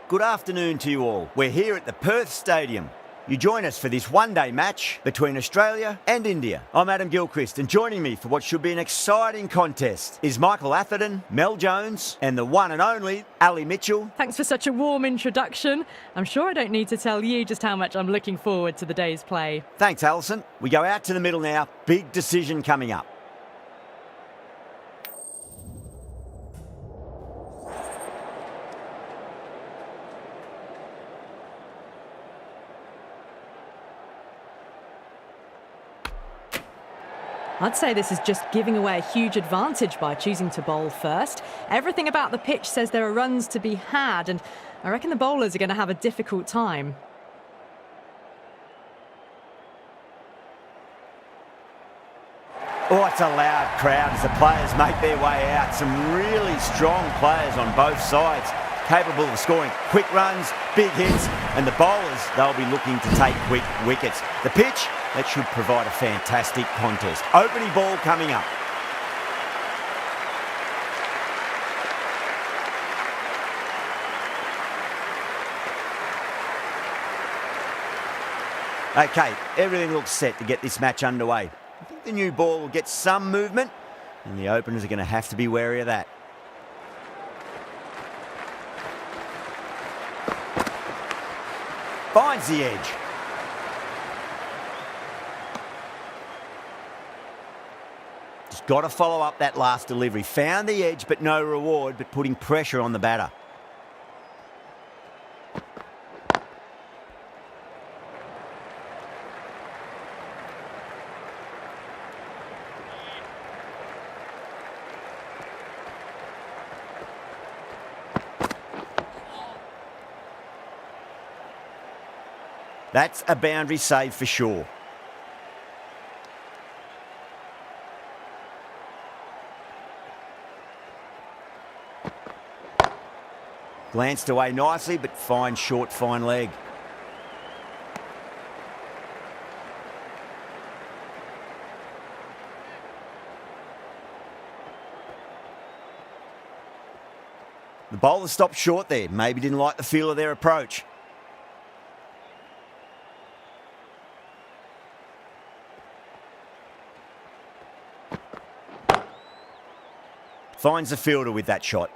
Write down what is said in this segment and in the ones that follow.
Good afternoon to you all. We're here at the Perth Stadium. You join us for this one-day match between Australia and India. I'm Adam Gilchrist, and joining me for what should be an exciting contest is Michael Atherton, Mel Jones, and the one and only Ali Mitchell. Thanks for such a warm introduction. I'm sure I don't need to tell you just how much I'm looking forward to the day's play. Thanks, Alison. We go out to the middle now. Big decision coming up. I'd say this is just giving away a huge advantage by choosing to bowl first. Everything about the pitch says there are runs to be had, and I reckon the bowlers are going to have a difficult time. Oh, it's a loud crowd as the players make their way out. Some really strong players on both sides, capable of scoring quick runs, big hits, and the bowlers, they'll be looking to take quick wickets. The pitch, that should provide a fantastic contest. Opening ball coming up. Okay, everything looks set to get this match underway. I think the new ball will get some movement, and the openers are going to have to be wary of that. Finds the edge. Just got to follow up that last delivery. Found the edge, but no reward, but putting pressure on the batter. That's a boundary save for sure. Glanced away nicely, but fine short, fine leg. The bowler stopped short there. Maybe didn't like the feel of their approach. Finds the fielder with that shot.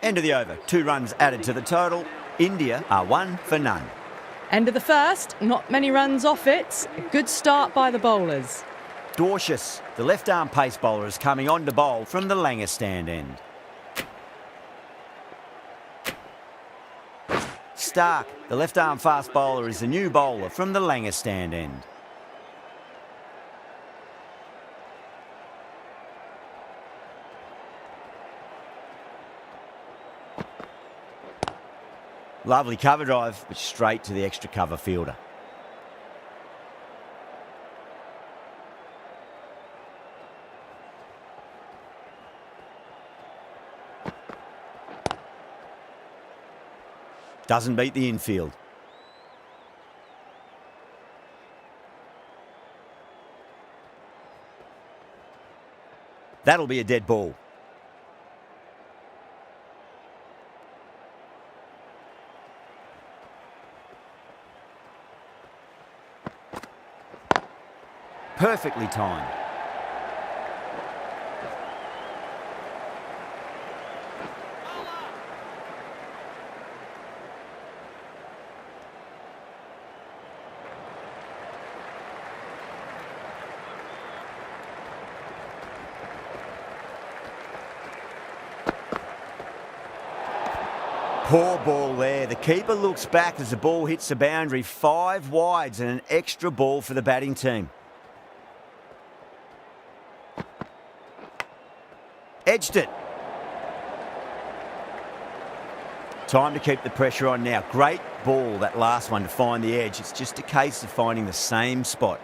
End of the over. 2 runs added to the total. India are 1 for none. End of the first, not many runs off it. A good start by the bowlers. Dorcius, the left-arm pace bowler, is coming on to bowl from the Langer stand end. Stark, the left-arm fast bowler, is the new bowler from the Langer stand end. Lovely cover drive, but straight to the extra cover fielder. Doesn't beat the infield. That'll be a dead ball. Perfectly timed. Poor ball there. The keeper looks back as the ball hits the boundary. 5 wides and an extra ball for the batting team. Edged it. Time to keep the pressure on now. Great ball, that last one, to find the edge. It's just a case of finding the same spot.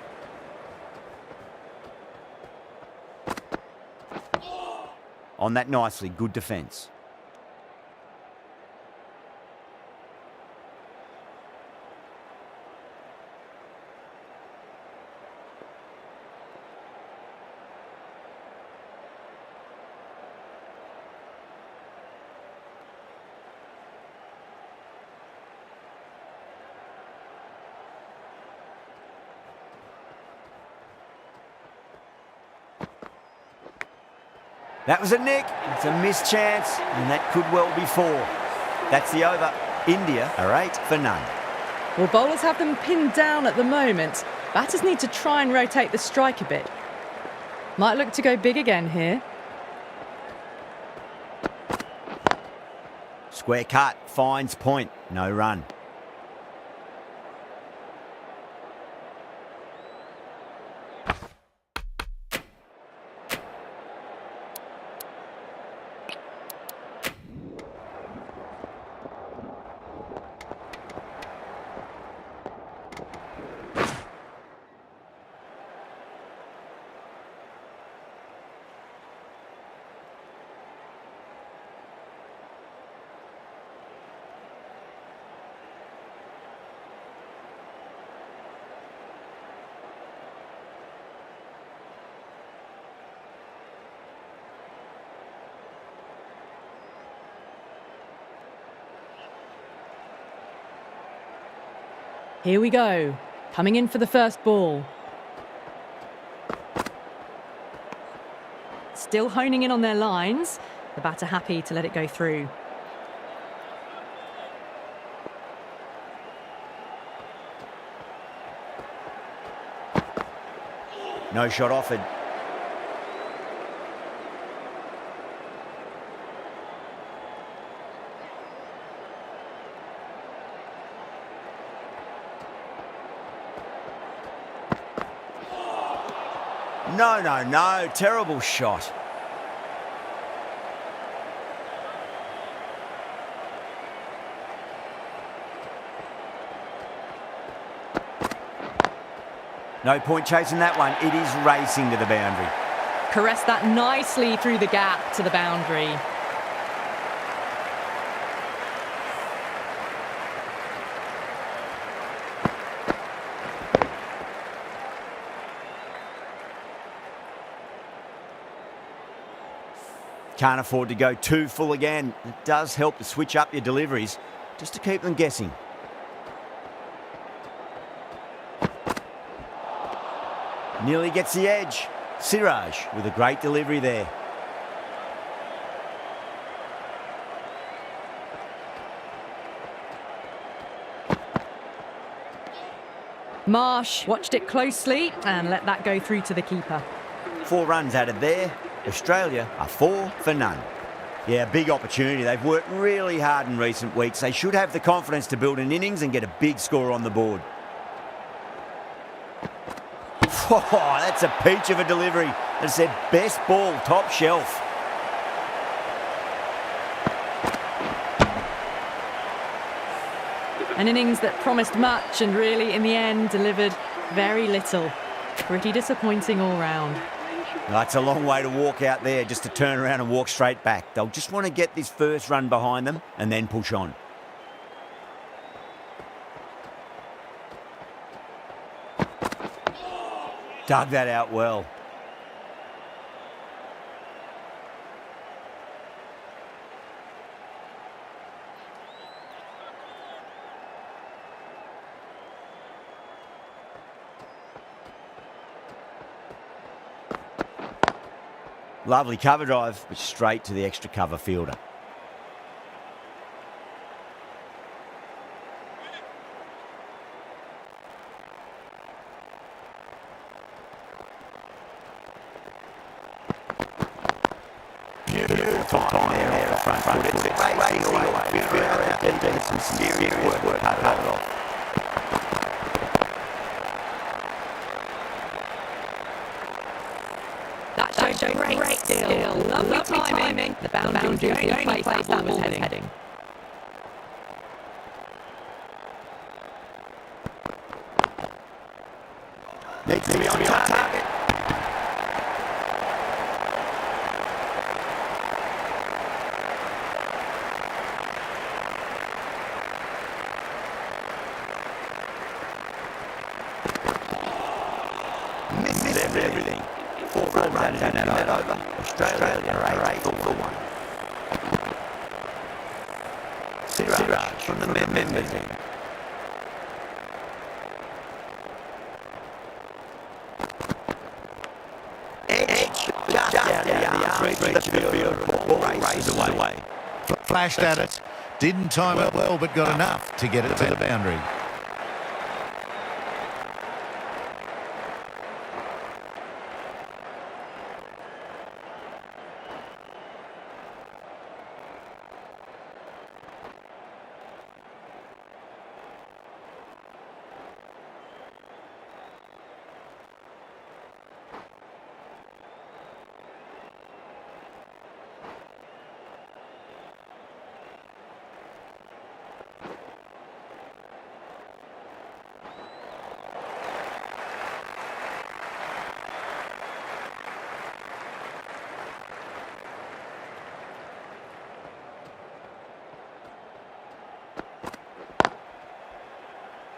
On that nicely, good defence. That was a nick. It's a missed chance, and that could well be 4. That's the over. India are 8 for none. Well, bowlers have them pinned down at the moment. Batters need to try and rotate the strike a bit. Might look to go big again here. Square cut, finds point, no run. Here we go. Coming in for the first ball. Still honing in on their lines. The batter happy to let it go through. No shot offered. No. Terrible shot. No point chasing that one. It is racing to the boundary. Caressed that nicely through the gap to the boundary. Can't afford to go too full again. It does help to switch up your deliveries just to keep them guessing. Nearly gets the edge. Siraj with a great delivery there. Marsh watched it closely and let that go through to the keeper. 4 runs added there. Australia are 4 for none. Yeah, big opportunity. They've worked really hard in recent weeks. They should have the confidence to build an innings and get a big score on the board. Oh, that's a peach of a delivery. That's their best ball, top shelf. An innings that promised much and really, in the end, delivered very little. Pretty disappointing all round. That's a long way to walk out there just to turn around and walk straight back. They'll just want to get this first run behind them and then push on. Dug that out well. Lovely cover drive, but straight to the extra cover fielder. Beautiful time there off the front. It's racing away. There's some serious work cut it off. Showed great skill. Lovely timing. The boundary was the only place that was heading. Needs to be on target. Misses everything. 4 runs and that over. Australia are 8 for 1. Siraj from the members in. Edge just out the can't reach the field. Ball races away. Flashed at it. Didn't time it well, but got enough to get it to the boundary.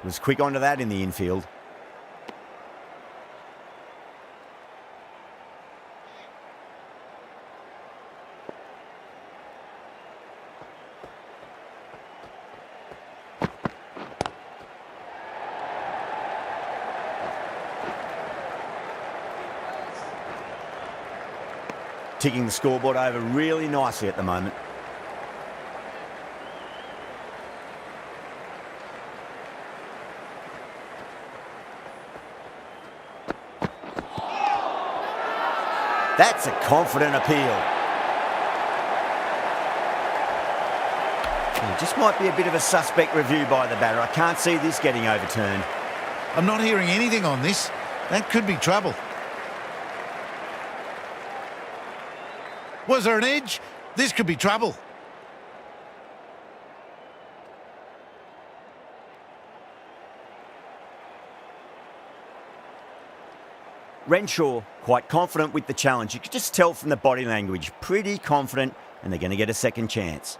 Was quick onto that in the infield. Ticking the scoreboard over really nicely at the moment. That's a confident appeal. It just might be a bit of a suspect review by the batter. I can't see this getting overturned. I'm not hearing anything on this. That could be trouble. Was there an edge? This could be trouble. Renshaw, quite confident with the challenge. You could just tell from the body language, pretty confident, and they're going to get a second chance.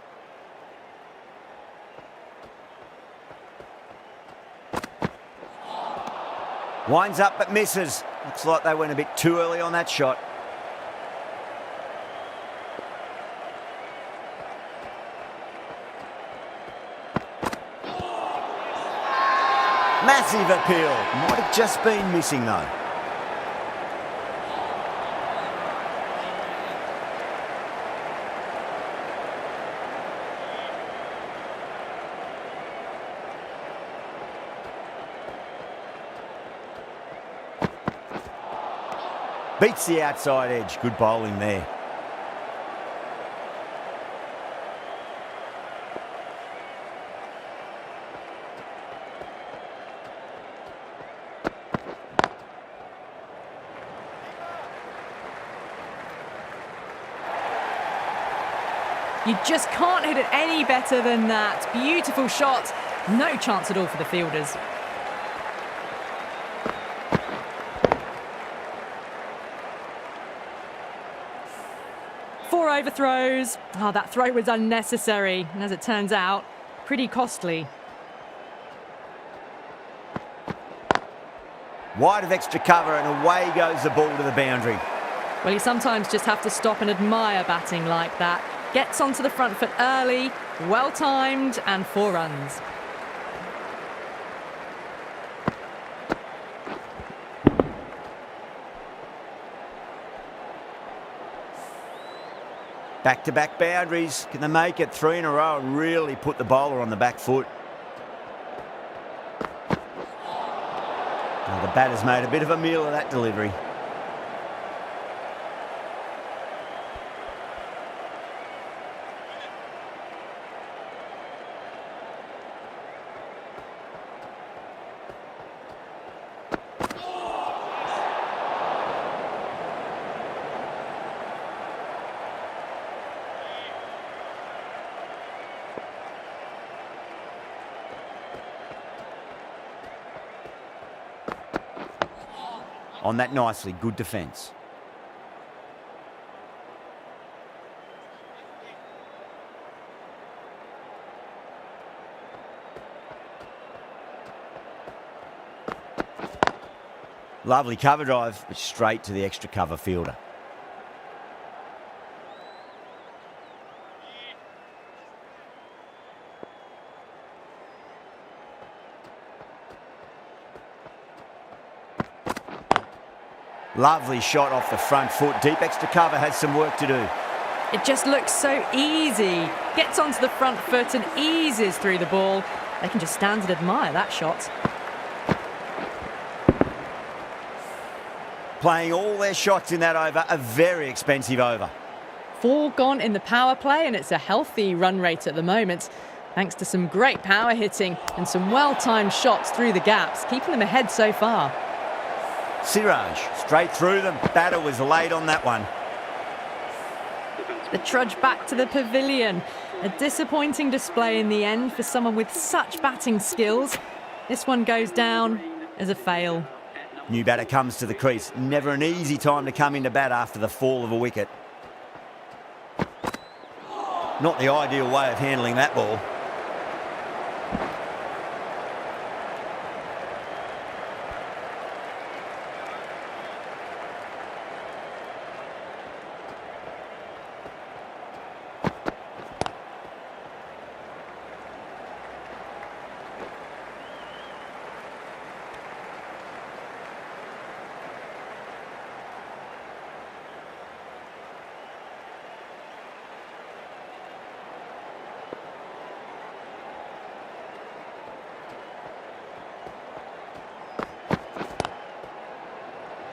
Winds up but misses. Looks like they went a bit too early on that shot. Massive appeal. Might have just been missing though. Beats the outside edge. Good bowling there. You just can't hit it any better than that. Beautiful shot. No chance at all for the fielders. Four overthrows. Oh, that throw was unnecessary. And as it turns out, pretty costly. Wide of extra cover and away goes the ball to the boundary. Well, you sometimes just have to stop and admire batting like that. Gets onto the front foot early, well timed, and 4 runs. Back-to-back boundaries. Can they make it 3 in a row and really put the bowler on the back foot? Oh, the batter's made a bit of a meal of that delivery. On that nicely, good defence. Lovely cover drive, but straight to the extra cover fielder. Lovely shot off the front foot. Deep extra cover has some work to do. It just looks so easy. Gets onto the front foot and eases through the ball. They can just stand and admire that shot. Playing all their shots in that over, a very expensive over. 4 gone in the power play, and it's a healthy run rate at the moment, thanks to some great power hitting and some well-timed shots through the gaps, keeping them ahead so far. Siraj, straight through them. Batter was late on that one. The trudge back to the pavilion. A disappointing display in the end for someone with such batting skills. This one goes down as a fail. New batter comes to the crease. Never an easy time to come into bat after the fall of a wicket. Not the ideal way of handling that ball.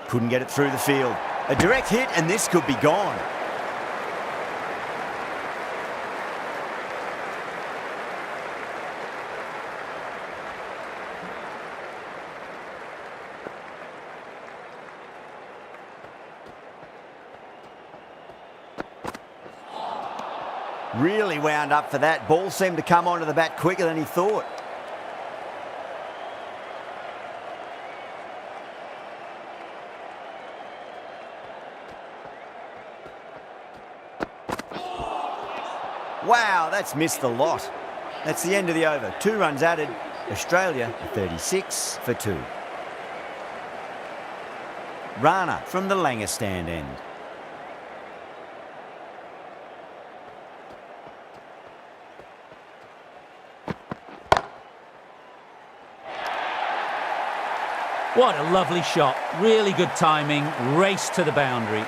Couldn't get it through the field. A direct hit and this could be gone. Really wound up for that. Ball seemed to come onto the bat quicker than he thought. Wow, that's missed the lot. That's the end of the over. 2 runs added. Australia 36 for 2. Rana from the Langer stand end. What a lovely shot. Really good timing. Race to the boundary.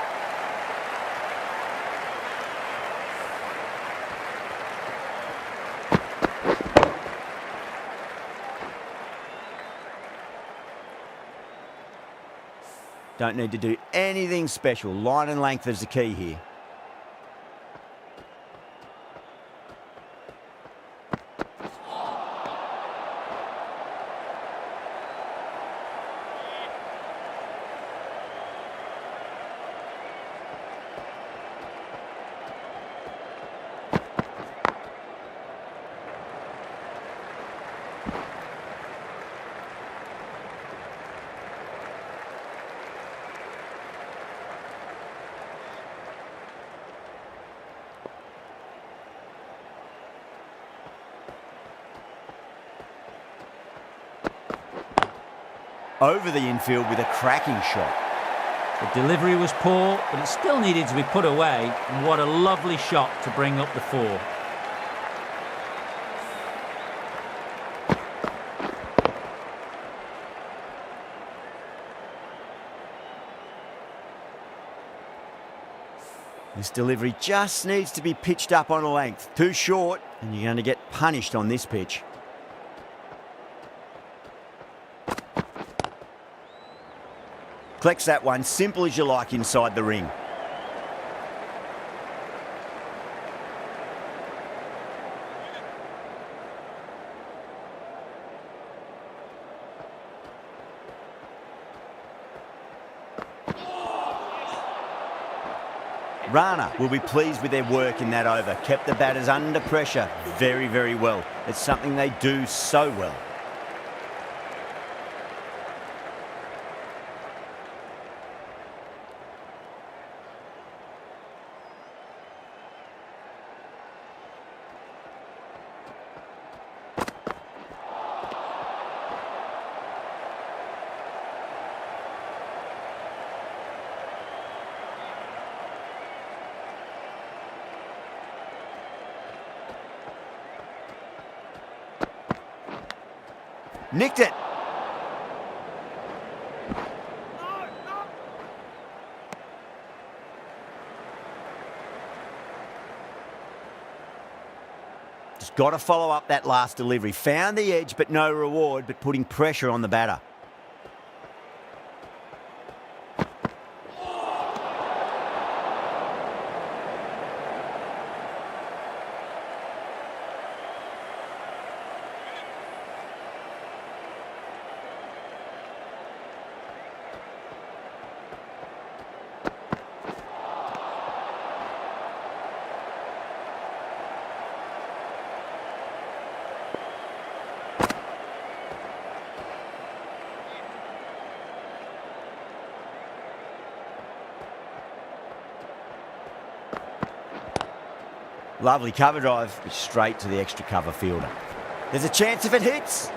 Don't need to do anything special. Line and length is the key here. Over the infield with a cracking shot. The delivery was poor, but it still needed to be put away. And what a lovely shot to bring up the 4. This delivery just needs to be pitched up on a length. Too short, and you're going to get punished on this pitch. Collects that one, simple as you like, inside the ring. Rana will be pleased with their work in that over. Kept the batters under pressure very, very well. It's something they do so well. Nicked it. Just got to follow up that last delivery. Found the edge, but no reward, but putting pressure on the batter. Lovely cover drive, straight to the extra cover fielder. There's a chance if it hits.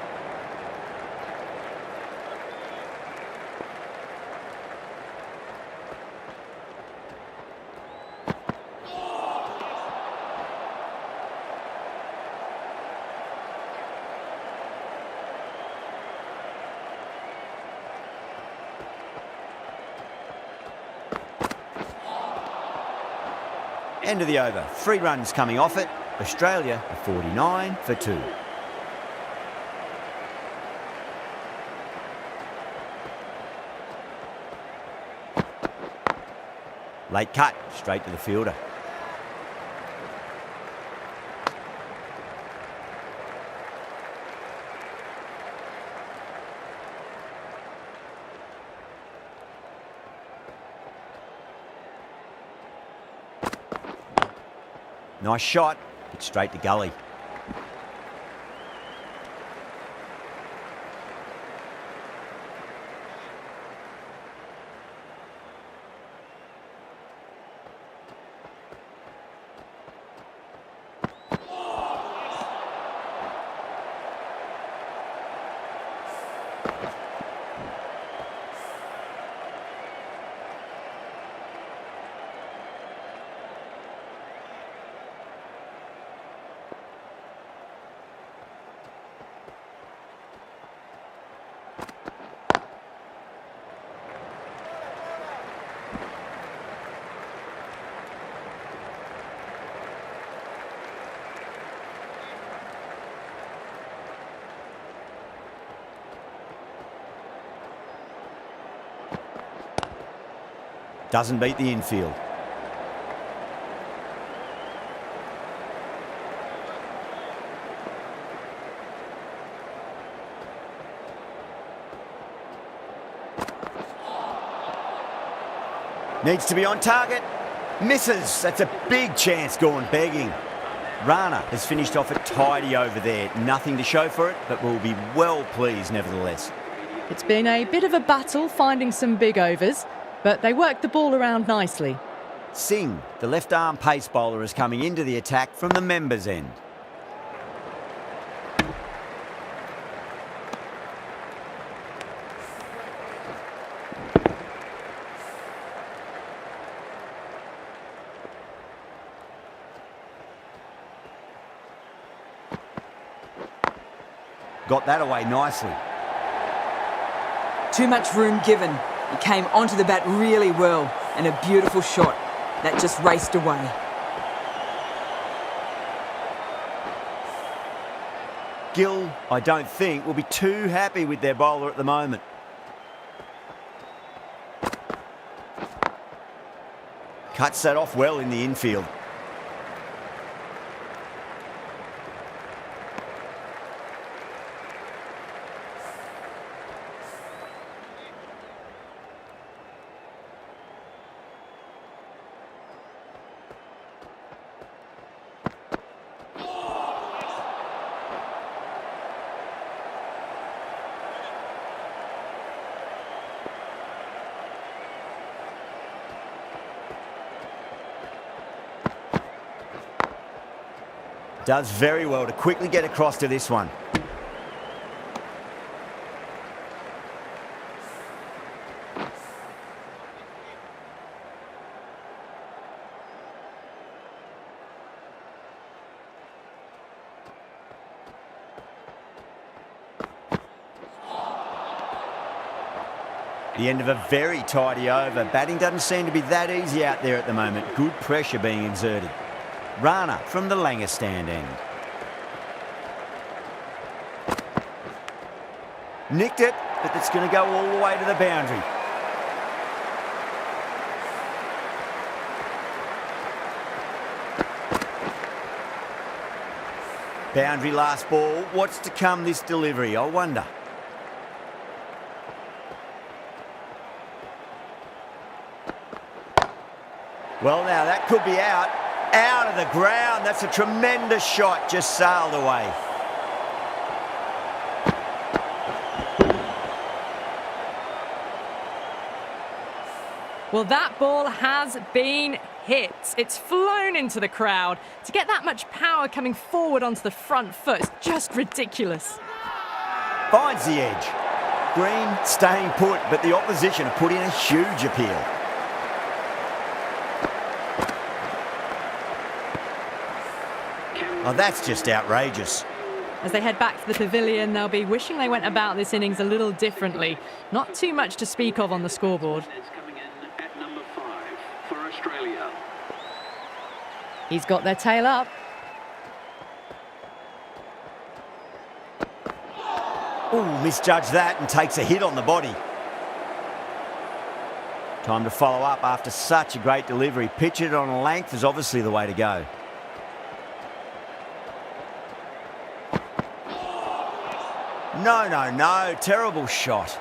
End of the over. 3 runs coming off it. Australia are 49 for 2. Late cut, straight to the fielder. Nice shot, but straight to gully. Doesn't beat the infield. Needs to be on target. Misses. That's a big chance going begging. Rana has finished off a tidy over there. Nothing to show for it, but will be well pleased nevertheless. It's been a bit of a battle finding some big overs, but they worked the ball around nicely. Singh, the left-arm pace bowler, is coming into the attack from the members' end. Got that away nicely. Too much room given. He came onto the bat really well, and a beautiful shot that just raced away. Gill, I don't think, will be too happy with their bowler at the moment. Cuts that off well in the infield. Does very well to quickly get across to this one. The end of a very tidy over. Batting doesn't seem to be that easy out there at the moment. Good pressure being exerted. Rana from the Langer stand end. Nicked it, but it's going to go all the way to the boundary. Boundary last ball. What's to come this delivery, I wonder? Well, now that could be out. Out of the ground. That's a tremendous shot. Just sailed away. Well, that ball has been hit. It's flown into the crowd. To get that much power coming forward onto the front foot is just ridiculous. Finds the edge. Green staying put, but the opposition have put in a huge appeal. Oh, that's just outrageous. As they head back to the pavilion, they'll be wishing they went about this innings a little differently. Not too much to speak of on the scoreboard. At number 5 for Australia. He's got their tail up. Ooh, misjudged that and takes a hit on the body. Time to follow up after such a great delivery. Pitch it on a length is obviously the way to go. No, no, no. Terrible shot.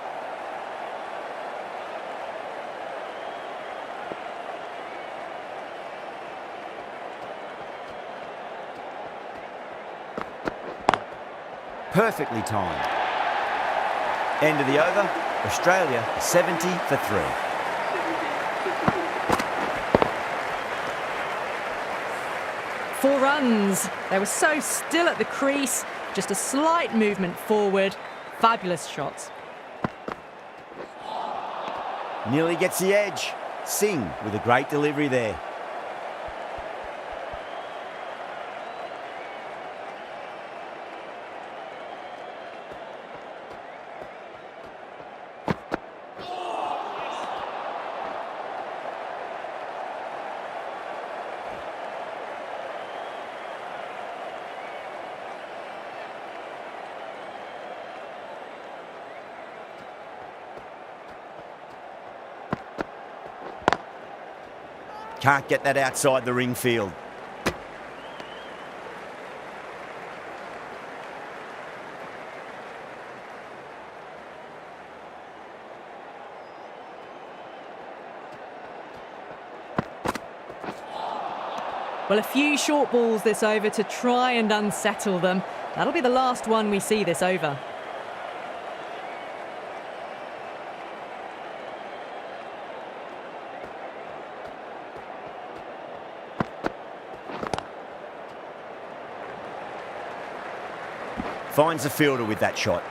Perfectly timed. End of the over. Australia 70 for 3. Four runs. They were so still at the crease. Just a slight movement forward. Fabulous shots. Nearly gets the edge. Singh with a great delivery there. Can't get that outside the ring field. Well, a few short balls this over to try and unsettle them. That'll be the last one we see this over. Finds the fielder with that shot.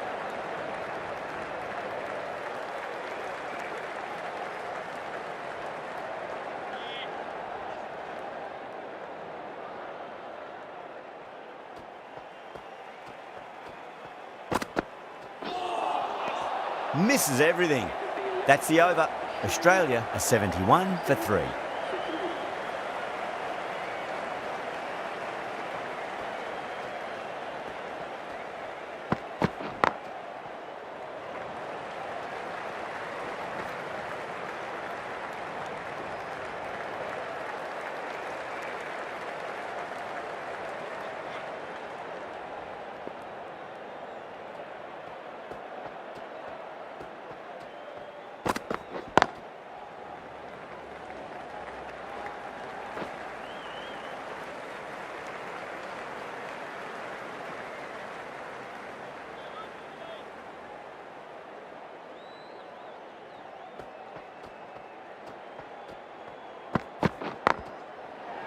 Misses everything. That's the over. Australia are 71 for 3.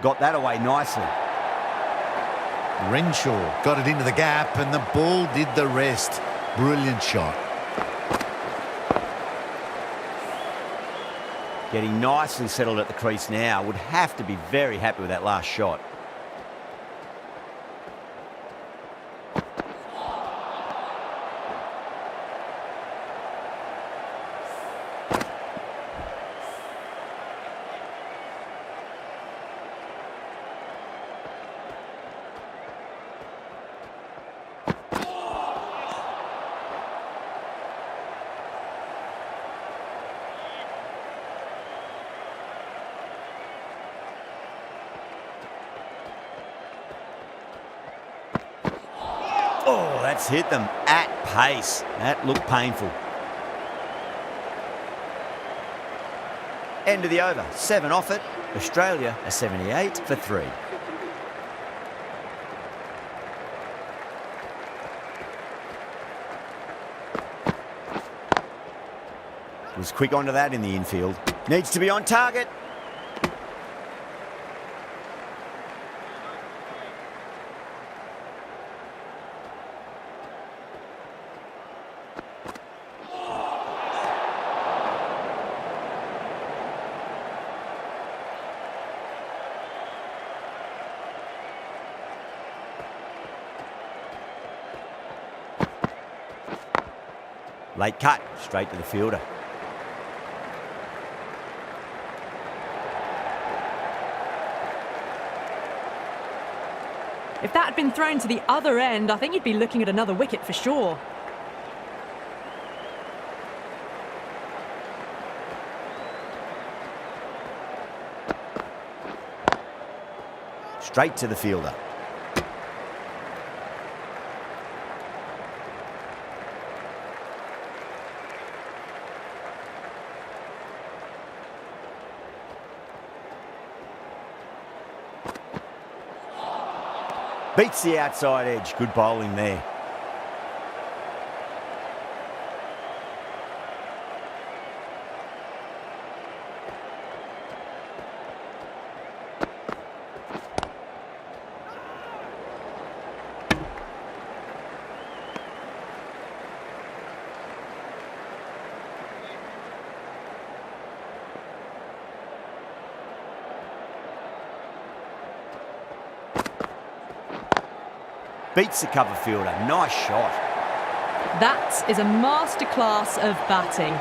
Got that away nicely. Renshaw got it into the gap and the ball did the rest. Brilliant shot. Getting nicely settled at the crease now. Would have to be very happy with that last shot. Oh, that's hit them at pace. That looked painful. End of the over. 7 off it. Australia are 78 for 3. Was quick onto that in the infield. Needs to be on target. Late cut, straight to the fielder. If that had been thrown to the other end, I think you'd be looking at another wicket for sure. Straight to the fielder. Beats the outside edge. Good bowling there. Beats the cover fielder. Nice shot. That is a masterclass of batting.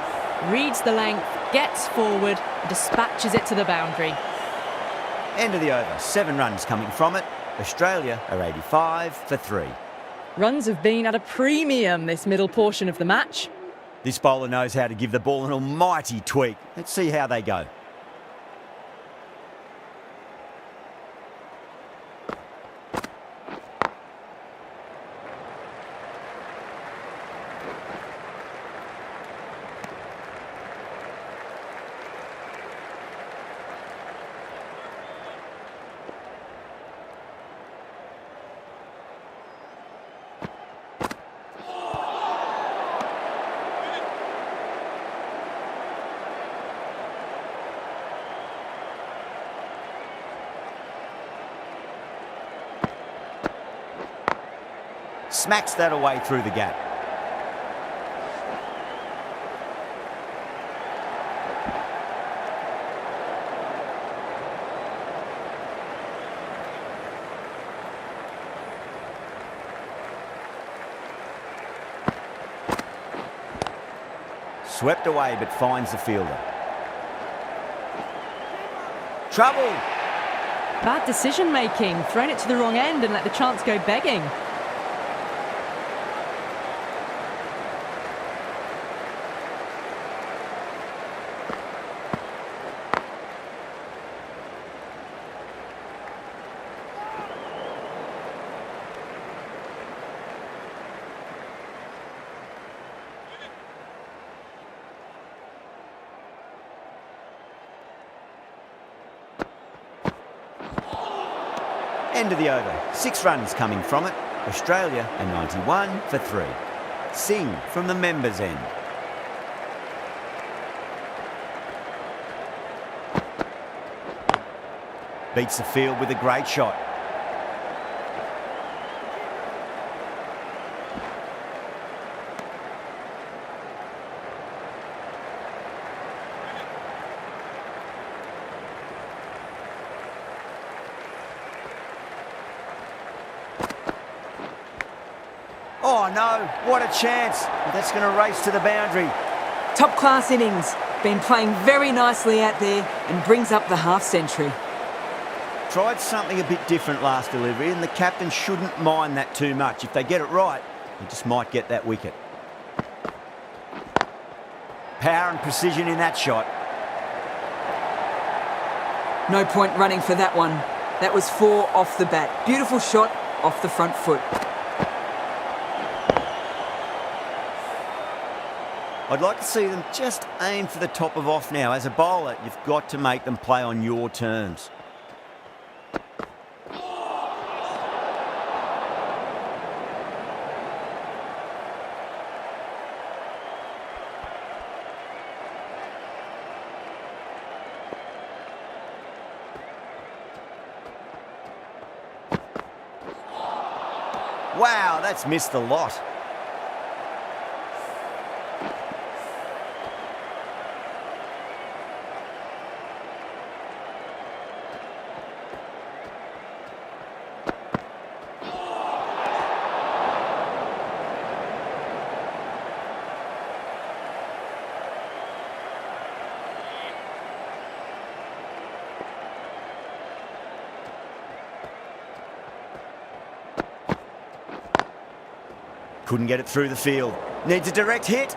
Reads the length, gets forward, dispatches it to the boundary. End of the over. 7 runs coming from it. Australia are 85 for 3. Runs have been at a premium this middle portion of the match. This bowler knows how to give the ball an almighty tweak. Let's see how they go. Smacks that away through the gap. Swept away but finds the fielder. Trouble! Bad decision making, thrown it to the wrong end and let the chance go begging. End of the over. 6 runs coming from it. Australia are 91 for 3. Singh from the members' end. Beats the field with a great shot. Oh no, what a chance. That's going to race to the boundary. Top class innings. Been playing very nicely out there and brings up the half century. Tried something a bit different last delivery and the captain shouldn't mind that too much. If they get it right, they just might get that wicket. Power and precision in that shot. No point running for that one. That was 4 off the bat. Beautiful shot off the front foot. I'd like to see them just aim for the top of off now. As a bowler, you've got to make them play on your terms. Wow, that's missed a lot. Couldn't get it through the field. Needs a direct hit.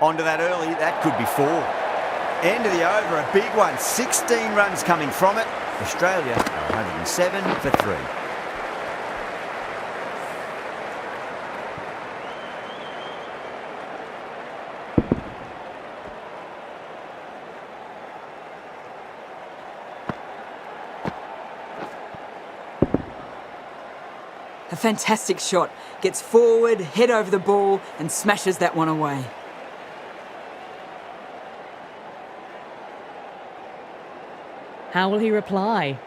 Onto that early, that could be 4. End of the over, a big one. 16 runs coming from it. Australia, 107 for 3. A fantastic shot. Gets forward, head over the ball, and smashes that one away. How will he reply?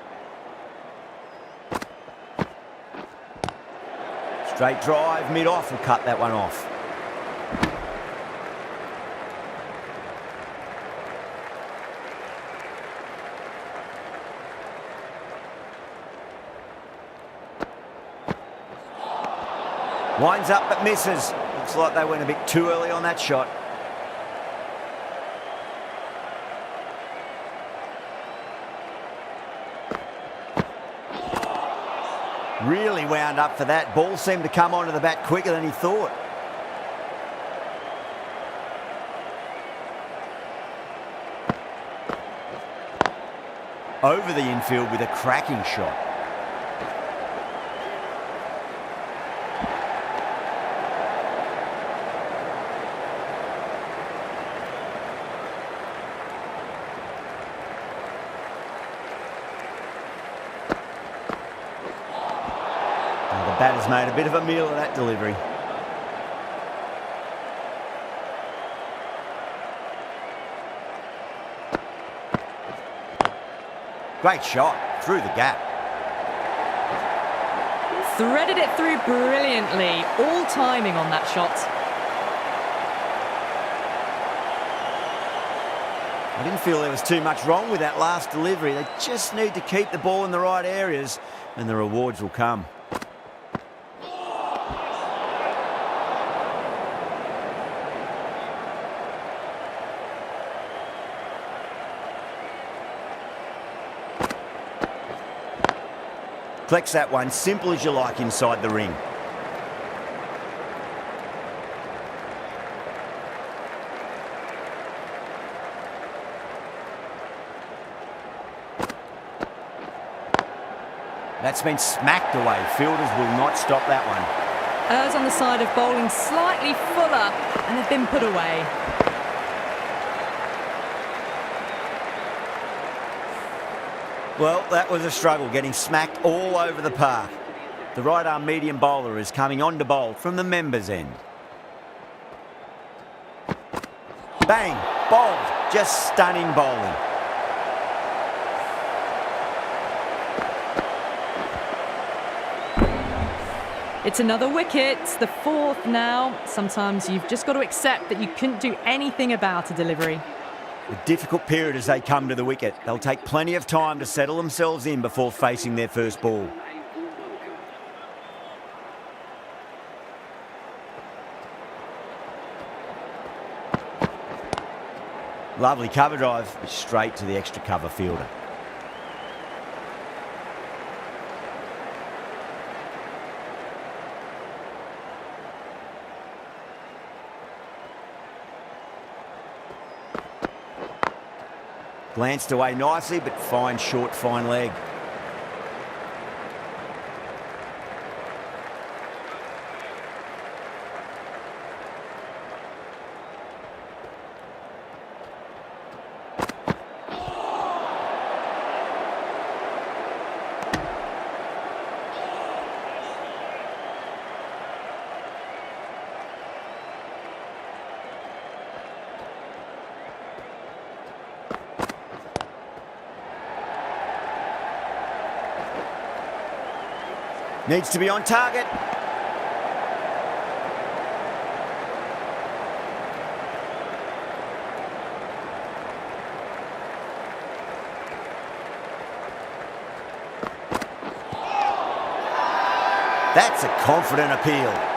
Straight drive, mid-off will cut that one off. Winds up but misses. Looks like they went a bit too early on that shot. Really wound up for that. Ball seemed to come onto the bat quicker than he thought. Over the infield with a cracking shot. The batter's made a bit of a meal of that delivery. Great shot through the gap. Threaded it through brilliantly. All timing on that shot. I didn't feel there was too much wrong with that last delivery. They just need to keep the ball in the right areas and the rewards will come. Collects that one, simple as you like inside the ring. That's been smacked away. Fielders will not stop that one. Errs on the side of bowling slightly fuller and have been put away. Well, that was a struggle, getting smacked all over the park. The right-arm medium bowler is coming on to bowl from the members' end. Bang! Bowled. Just stunning bowling. It's another wicket, the 4th now. Sometimes you've just got to accept that you couldn't do anything about a delivery. A difficult period as they come to the wicket. They'll take plenty of time to settle themselves in before facing their first ball. Lovely cover drive, straight to the extra cover fielder. Glanced away nicely, but fine short, fine leg. Needs to be on target. That's a confident appeal.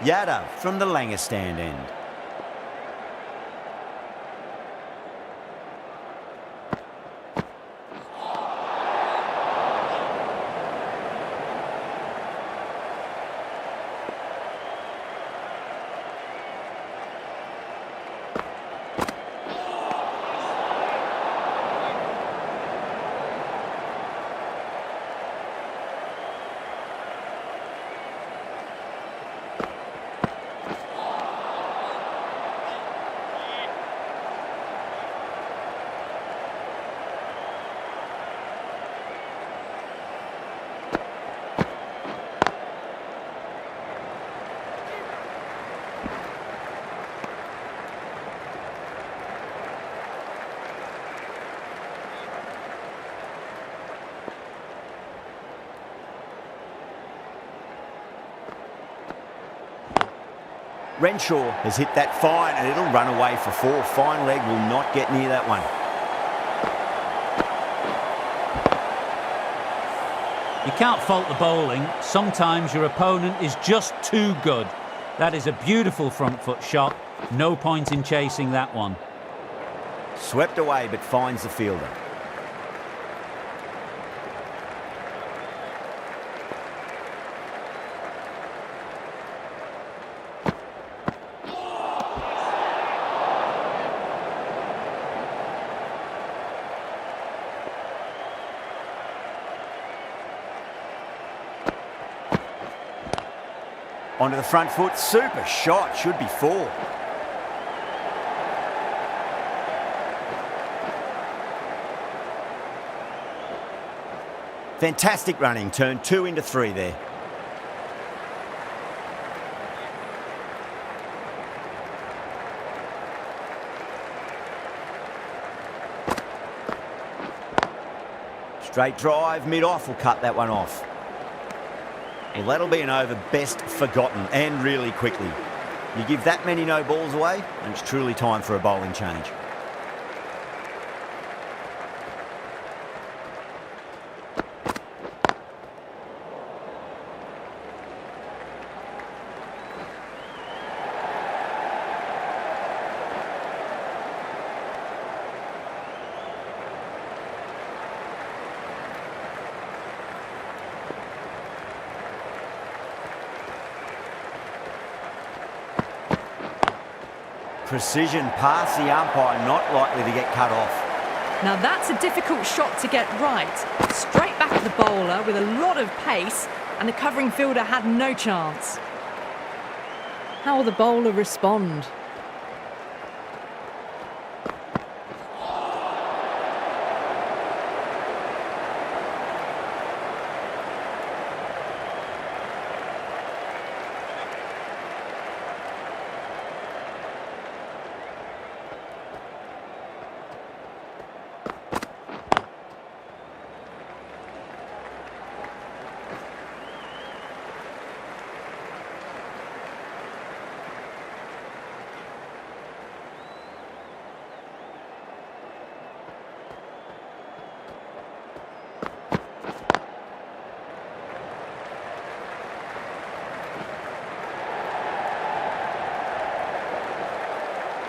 Yada from the Langer stand end. Renshaw has hit that fine and it'll run away for 4. Fine leg will not get near that one. You can't fault the bowling. Sometimes your opponent is just too good. That is a beautiful front foot shot. No point in chasing that one. Swept away but finds the fielder. Onto the front foot, super shot, should be 4. Fantastic running, turned 2 into 3 there. Straight drive, mid-off will cut that one off. Well, that'll be an over best forgotten, and really quickly. You give that many no balls away, and it's truly time for a bowling change. Precision past the umpire, not likely to get cut off. Now that's a difficult shot to get right. Straight back at the bowler with a lot of pace, and the covering fielder had no chance. How will the bowler respond?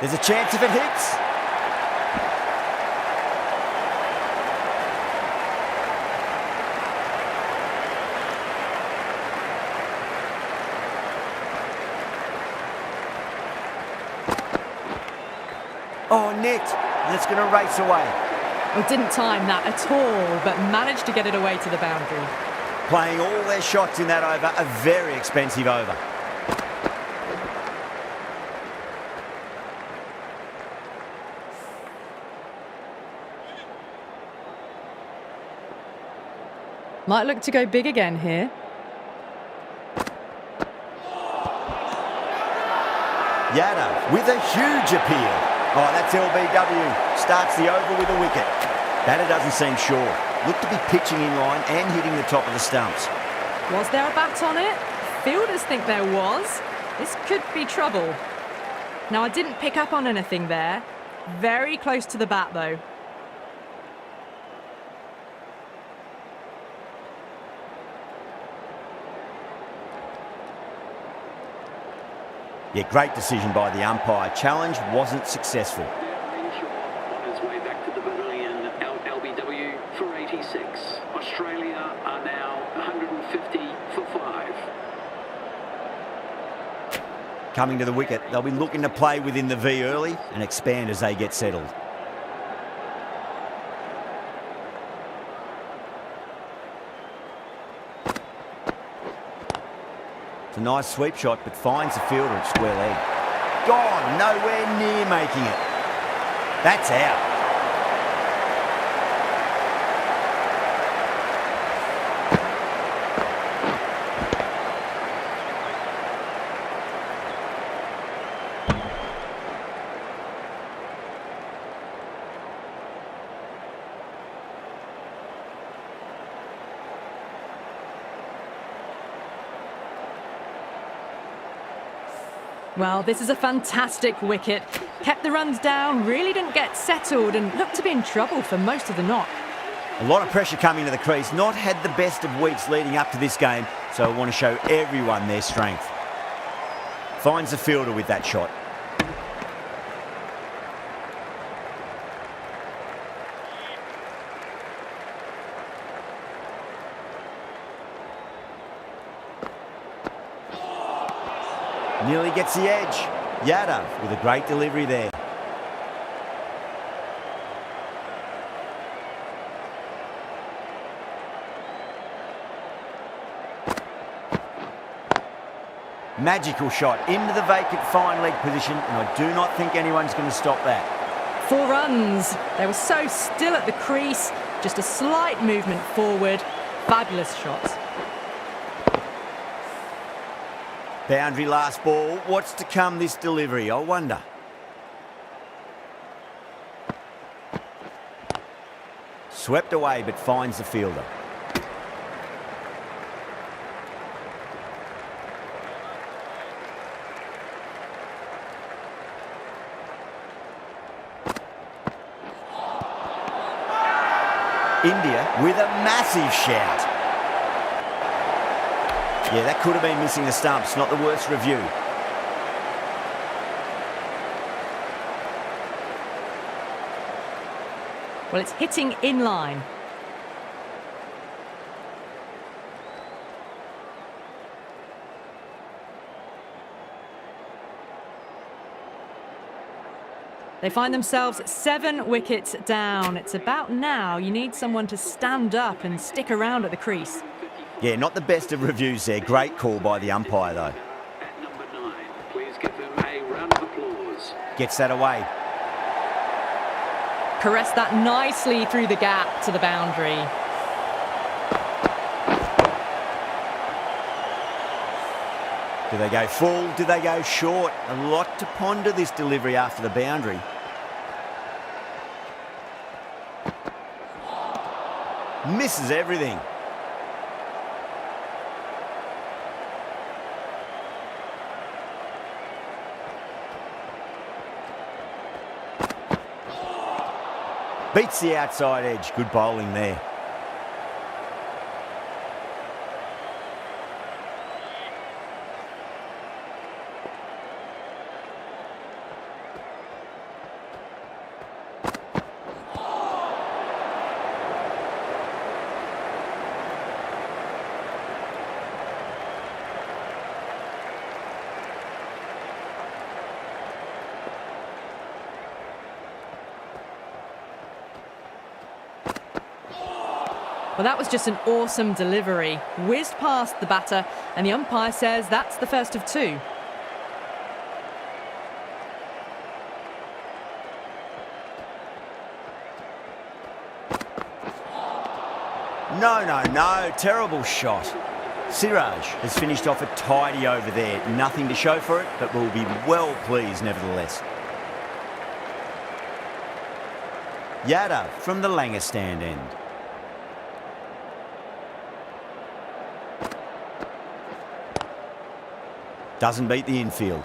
There's a chance if it hits. Oh, nicked. And it's going to race away. Well, didn't time that at all, but managed to get it away to the boundary. Playing all their shots in that over, a very expensive over. Might look to go big again here. Yada with a huge appeal. Oh, that's LBW. Starts the over with a wicket. Batter doesn't seem sure. Looked to be pitching in line and hitting the top of the stumps. Was there a bat on it? Fielders think there was. This could be trouble. Now, I didn't pick up on anything there. Very close to the bat, though. Yeah, great decision by the umpire. Challenge wasn't successful. On his way back to the pavilion, LBW for 86. Australia are now 150 for 5. Coming to the wicket, they'll be looking to play within the V early and expand as they get settled. It's a nice sweep shot, but finds the fielder at square leg. Gone, nowhere near making it. That's out. Well, this is a fantastic wicket. Kept the runs down, really didn't get settled and looked to be in trouble for most of the knock. A lot of pressure coming to the crease. Not had the best of weeks leading up to this game, so I want to show everyone their strength. Finds the fielder with that shot. Nearly gets the edge. Yada with a great delivery there. Magical shot into the vacant fine leg position, and I do not think anyone's going to stop that. 4 runs. They were so still at the crease. Just a slight movement forward. Fabulous shot. Boundary last ball. What's to come this delivery, I wonder. Swept away but finds the fielder. India with a massive shout. Yeah, that could have been missing the stumps, not the worst review. Well, it's hitting in line. They find themselves 7 wickets down. It's about now you need someone to stand up and stick around at the crease. Yeah, not the best of reviews there. Great call by the umpire, though. At number 9, please give him a round of applause. Gets that away. Caressed that nicely through the gap to the boundary. Do they go full? Do they go short? A lot to ponder this delivery after the boundary. Misses everything. Beats the outside edge. Good bowling there. Well, that was just an awesome delivery. Whizzed past the batter, and the umpire says that's the first of two. No, terrible shot. Siraj has finished off a tidy over there. Nothing to show for it, but will be well pleased nevertheless. Yadav from the Langer stand end. Doesn't beat the infield.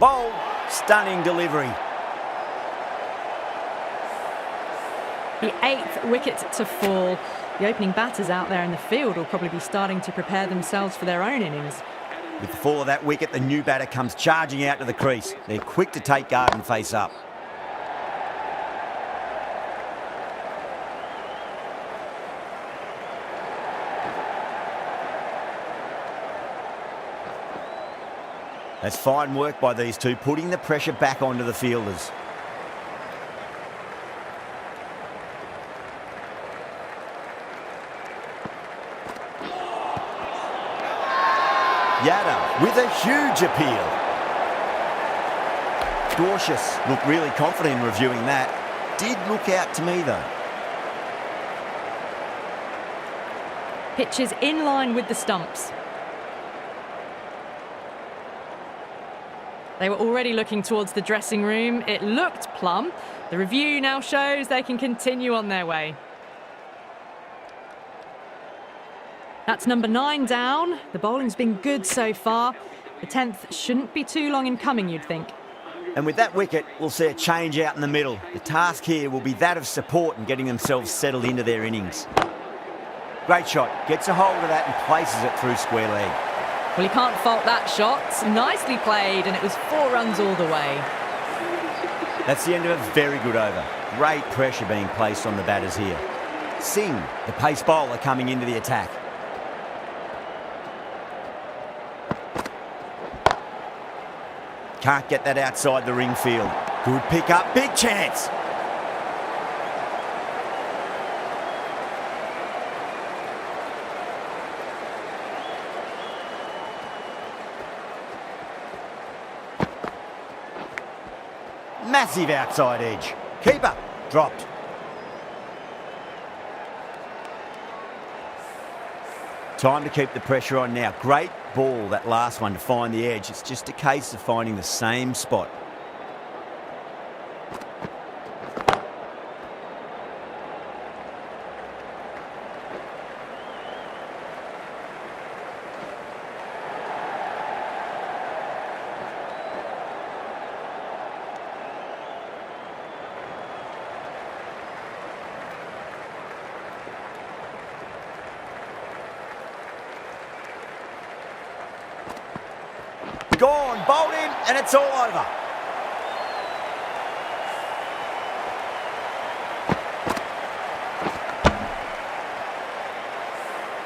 Bold, stunning delivery. The 8th wicket to fall. The opening batters out there in the field will probably be starting to prepare themselves for their own innings. With the fall of that wicket, the new batter comes charging out to the crease. They're quick to take guard and face up. That's fine work by these two, putting the pressure back onto the fielders. Yadav with a huge appeal. Cautious, looked really confident in reviewing that. Did look out to me though. Pitch is in line with the stumps. They were already looking towards the dressing room. It looked plumb. The review now shows they can continue on their way. That's number 9 down. The bowling's been good so far. The 10th shouldn't be too long in coming, you'd think. And with that wicket, we'll see a change out in the middle. The task here will be that of support and getting themselves settled into their innings. Great shot. Gets a hold of that and places it through square leg. Well, you can't fault that shot. Nicely played, and it was 4 runs all the way. That's the end of a very good over. Great pressure being placed on the batters here. Singh, the pace bowler, coming into the attack. Can't get that outside the ring field. Good pick up, big chance. Massive outside edge. Keeper, dropped. Time to keep the pressure on now. Great ball, that last one, to find the edge. It's just a case of finding the same spot. Gone, bowled in, and it's all over.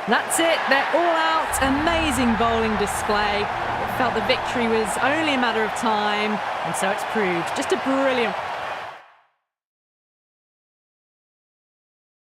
That's it, they're all out. Amazing bowling display. It felt the victory was only a matter of time, and so it's proved. Just a brilliant